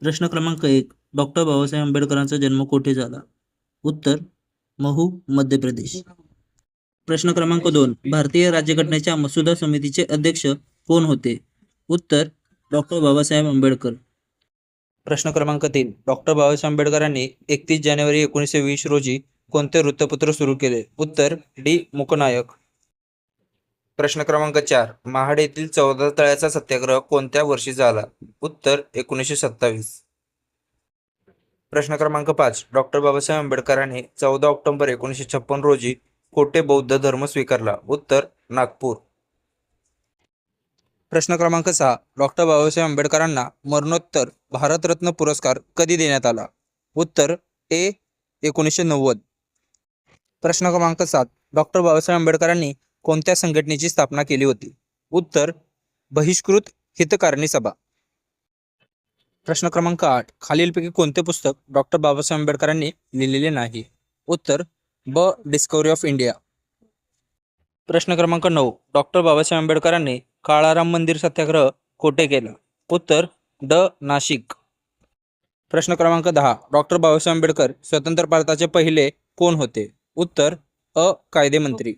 प्रश्न क्रमांक 1. डॉक्टर बाबासाहेब आंबेडकरांचा जन्म कोठे झाला? उत्तर महू, मध्य प्रदेश. प्रश्न क्रमांक 2. भारतीय राज्यघटनेच्या मसुदा समितीचे अध्यक्ष कोण होते? उत्तर डॉक्टर बाबासाहेब आंबेडकर. प्रश्न क्रमांक 3. डॉक्टर बाबासाहेब आंबेडकरांनी 31 जानेवारी 1920 रोजी कोणते वृत्तपत्र सुरू केले? उत्तर डी. मूकनायक. प्रश्न क्रमांक 4. महाड येथील 14 तळ्याचा सत्याग्रह कोणत्या वर्षी झाला? उत्तर 1927. प्रश्न क्रमांक 5. डॉक्टर बाबासाहेब आंबेडकरांनी 14 ऑक्टोबर 1956 रोजी कोठे बौद्ध धर्म स्वीकारला? उत्तर नागपूर. प्रश्न क्रमांक 6. डॉक्टर बाबासाहेब आंबेडकरांना मरणोत्तर भारतरत्न पुरस्कार कधी देण्यात आला? उत्तर ए. 1990. प्रश्न क्रमांक 7. डॉक्टर बाबासाहेब आंबेडकरांनी कोणत्या संघटनेची स्थापना केली होती? उत्तर बहिष्कृत हितकारिणी सभा. प्रश्न क्रमांक 8. खालीलपैकी कोणते पुस्तक डॉक्टर बाबासाहेब आंबेडकरांनी लिहिलेले नाही? उत्तर द डिस्कव्हरी ऑफ इंडिया. प्रश्न क्रमांक 9. डॉक्टर बाबासाहेब आंबेडकरांनी काळाराम मंदिर सत्याग्रह कोठे केला? उत्तर ड. नाशिक. प्रश्न क्रमांक 10. डॉक्टर बाबासाहेब आंबेडकर स्वतंत्र भारताचे पहिले कोण होते? उत्तर अ. कायदेमंत्री.